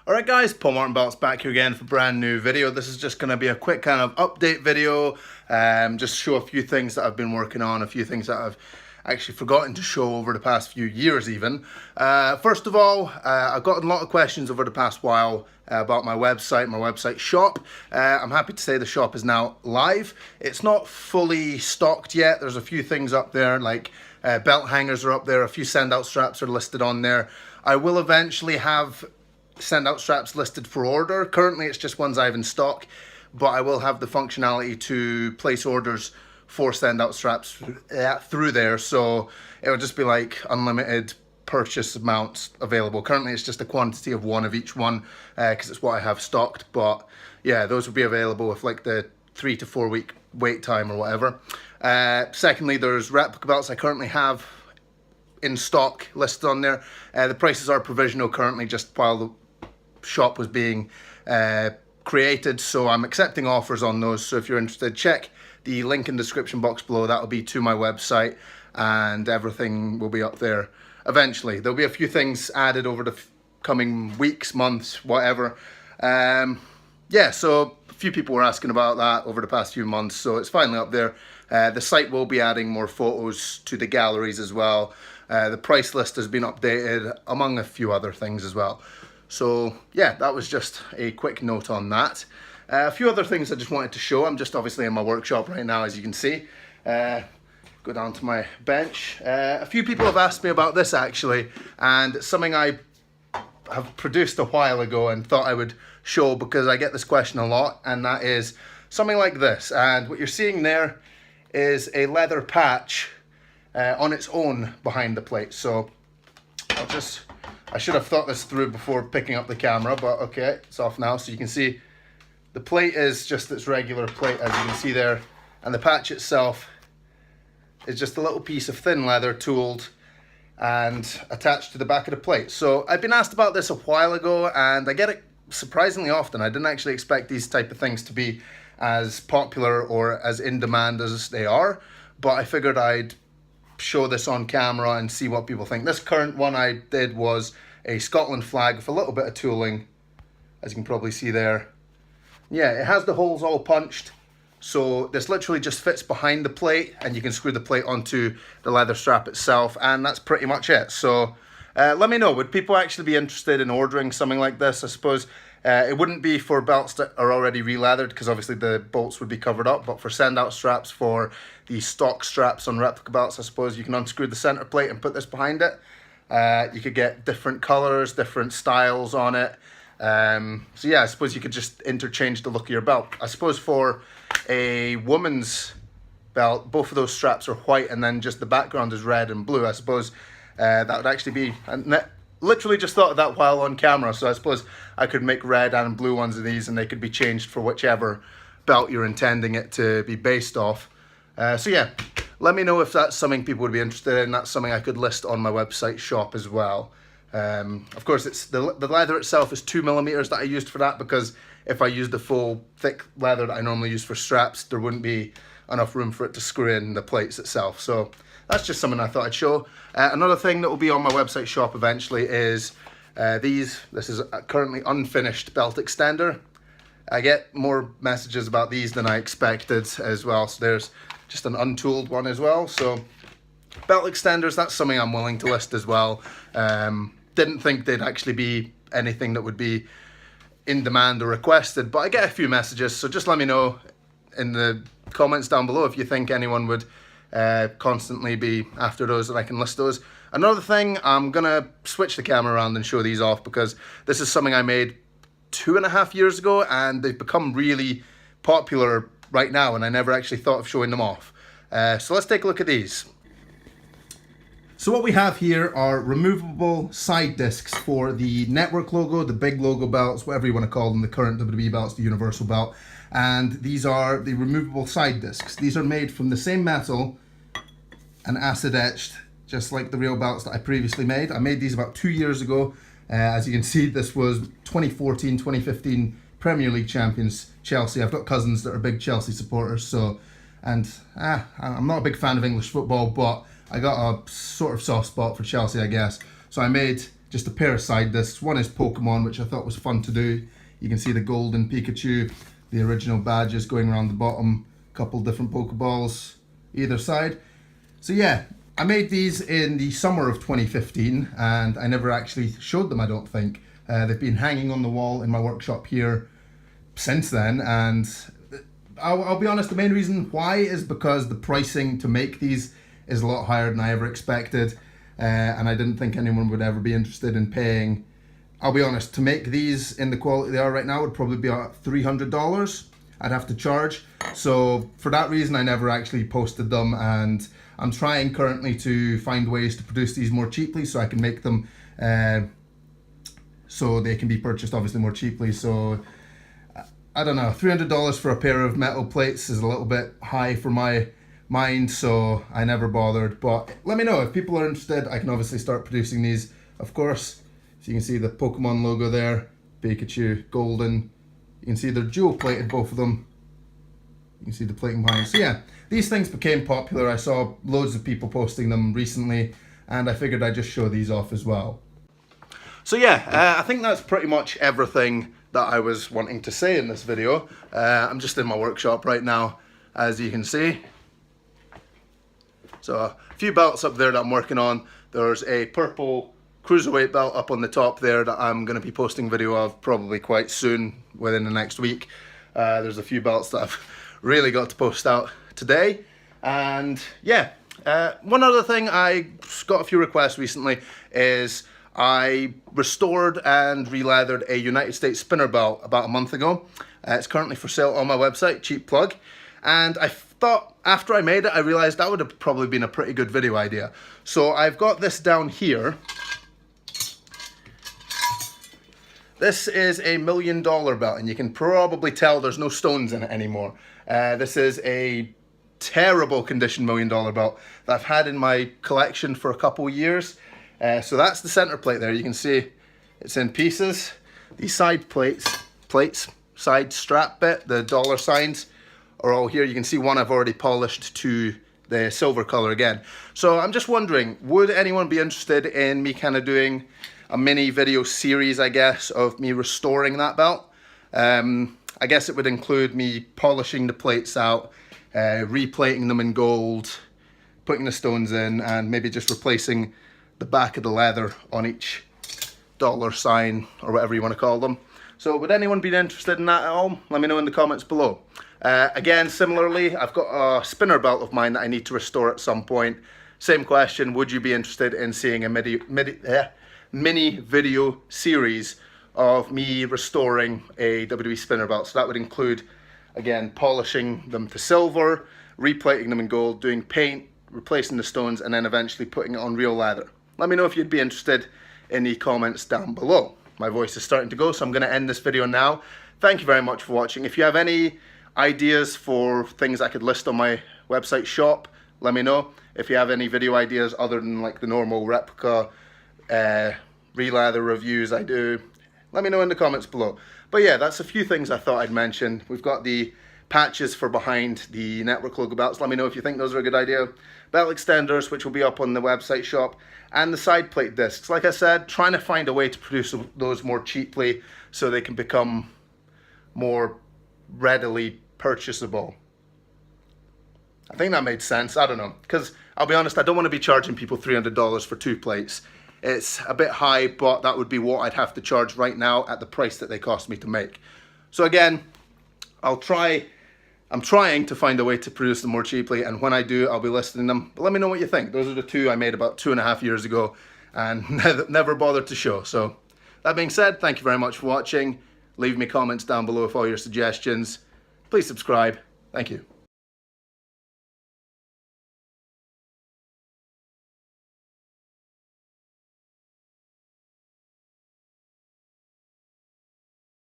Alright guys, Paulmartinbelts back here again for a brand new video. This is just going to be a quick kind of update video, just show a few things that I've been working on, a few things that I've actually forgotten to show over the past few years even. First of all, I've gotten a lot of questions over the past while about my website shop. I'm happy to say the shop is now live. It's not fully stocked yet. There's a few things up there, like belt hangers are up there, a few send-out straps are listed on there. I will eventually have send-out straps listed for order. Currently it's just ones I have in stock, but I will have the functionality to place orders for send-out straps through there, so it'll just be like unlimited purchase amounts available. Currently it's just a quantity of one of each one because it's what I have stocked, but yeah, those will be available with like the 3 to 4 week wait time or whatever. Secondly, there's replica belts I currently have in stock listed on there. The prices are provisional currently, just while the shop was being created, so I'm accepting offers on those. So if you're interested, check the link in the description box below. That will be to my website and everything will be up there eventually. There'll be a few things added over the coming weeks, months, whatever. Yeah, so a few people were asking about that over the past few months, so it's finally up there. The site will be adding more photos to the galleries as well. The price list has been updated, among a few other things as well. So yeah, that was just a quick note on that. A few other things I just wanted to show. I'm just obviously in my workshop right now, as you can see. Go down to my bench. A few people have asked me about this actually, and it's something I have produced a while ago and thought I would show because I get this question a lot, and that is something like this. And what you're seeing there is a leather patch on its own behind the plate. So I should have thought this through before picking up the camera, but okay, it's off now. So you can see the plate is just its regular plate, as you can see there, and the patch itself is just a little piece of thin leather tooled and attached to the back of the plate. So I've been asked about this a while ago, and I get it surprisingly often. I didn't actually expect these type of things to be as popular or as in demand as they are, but I figured I'd show this on camera and see what people think. This current one I did was a Scotland flag with a little bit of tooling, as you can probably see there. Yeah, it has the holes all punched, so this literally just fits behind the plate, and you can screw the plate onto the leather strap itself, and that's pretty much it. So let me know, would people actually be interested in ordering something like this? I suppose it wouldn't be for belts that are already re-leathered, because obviously the bolts would be covered up, but for send-out straps, for the stock straps on replica belts, I suppose you can unscrew the center plate and put this behind it. You could get different colors, different styles on it. So yeah, I suppose you could just interchange the look of your belt. I suppose for a woman's belt, both of those straps are white and then just the background is red and blue. I suppose that would actually be, literally just thought of that while on camera, so I suppose I could make red and blue ones of these and they could be changed for whichever belt you're intending it to be based off. So yeah, let me know if that's something people would be interested in. That's something I could list on my website shop as well. Of course, it's the leather itself is 2mm that I used for that, because if I used the full thick leather that I normally use for straps, there wouldn't be enough room for it to screw in the plates itself. So that's just something I thought I'd show. Another thing that will be on my website shop eventually is this is a currently unfinished belt extender. I get more messages about these than I expected as well. So there's just an untooled one as well. So belt extenders, that's something I'm willing to list as well. Didn't think they'd actually be anything that would be in demand or requested, but I get a few messages, so just let me know in the comments down below if you think anyone would constantly be after those, and I can list those. Another thing, I'm gonna switch the camera around and show these off, because this is something I made 2.5 years ago and they've become really popular right now, and I never actually thought of showing them off. So let's take a look at these. So what we have here are removable side discs for the network logo, the big logo belts, whatever you want to call them, the current WWE belts, the universal belt. And these are the removable side discs. These are made from the same metal and acid etched, just like the real belts that I previously made. I made these about 2 years ago. As you can see, this was 2014, 2015 Premier League champions, Chelsea. I've got cousins that are big Chelsea supporters, so, and I'm not a big fan of English football, but I got a sort of soft spot for Chelsea, I guess. So I made just a pair of side discs. One is Pokemon, which I thought was fun to do. You can see the golden Pikachu, the original badges going around the bottom, a couple different Pokeballs either side. So yeah, I made these in the summer of 2015 and I never actually showed them, I don't think. They've been hanging on the wall in my workshop here since then, and I'll be honest, the main reason why is because the pricing to make these is a lot higher than I ever expected, and I didn't think anyone would ever be interested in paying. I'll be honest, to make these in the quality they are right now would probably be about $300 I'd have to charge. So for that reason I never actually posted them, and I'm trying currently to find ways to produce these more cheaply so I can make them so they can be purchased obviously more cheaply. So I don't know, $300 for a pair of metal plates is a little bit high for my mind, so I never bothered. But let me know if people are interested. I can obviously start producing these, of course. So you can see the Pokemon logo there, Pikachu, golden. You can see they're dual plated, both of them. You can see the plating behind. So yeah, these things became popular. I saw loads of people posting them recently, and I figured I'd just show these off as well. So yeah, I think that's pretty much everything that I was wanting to say in this video. I'm just in my workshop right now, as you can see. So a few belts up there that I'm working on. There's a purple cruiserweight belt up on the top there that I'm going to be posting video of probably quite soon, within the next week. There's a few belts that I've really got to post out today. And yeah, one other thing, I got a few requests recently, is I restored and re-leathered a United States spinner belt about a month ago. It's currently for sale on my website, cheap plug. And I thought, after I made it, I realized that would have probably been a pretty good video idea. So I've got this down here. This is a $1 million belt, and you can probably tell there's no stones in it anymore. This is a terrible condition $1 million belt that I've had in my collection for a couple of years. So that's the center plate there. You can see it's in pieces. These side plates, side strap bit, the dollar signs are all here. You can see one I've already polished to the silver color again. So I'm just wondering, would anyone be interested in me kind of doing a mini video series, I guess, of me restoring that belt? I guess it would include me polishing the plates out, replating them in gold, putting the stones in, and maybe just replacing the back of the leather on each dollar sign or whatever you want to call them. So would anyone be interested in that at all? Let me know in the comments below. Again, similarly, I've got a spinner belt of mine that I need to restore at some point. Same question, would you be interested in seeing a mini video series of me restoring a WWE spinner belt? So that would include, again, polishing them to silver, replating them in gold, doing paint, replacing the stones, and then eventually putting it on real leather. Let me know if you'd be interested in the comments down below. My voice is starting to go, so I'm going to end this video now. Thank you very much for watching. If you have any ideas for things I could list on my website shop, let me know. If you have any video ideas other than like the normal replica re-leather reviews I do, let me know in the comments below. But yeah, that's a few things I thought I'd mention. We've got the patches for behind the network logo belts. Let me know if you think those are a good idea. Belt extenders, which will be up on the website shop, and the side plate discs. Like I said, trying to find a way to produce those more cheaply so they can become more readily purchasable. I think that made sense. I don't know, because I'll be honest, I don't want to be charging people $300 for 2 plates. It's a bit high, but that would be what I'd have to charge right now at the price that they cost me to make. So again, I'm trying to find a way to produce them more cheaply, and when I do, I'll be listing them. But let me know what you think. Those are the 2 I made about 2.5 years ago and never bothered to show. So that being said, thank you very much for watching. Leave me comments down below with all your suggestions. Please subscribe. Thank you.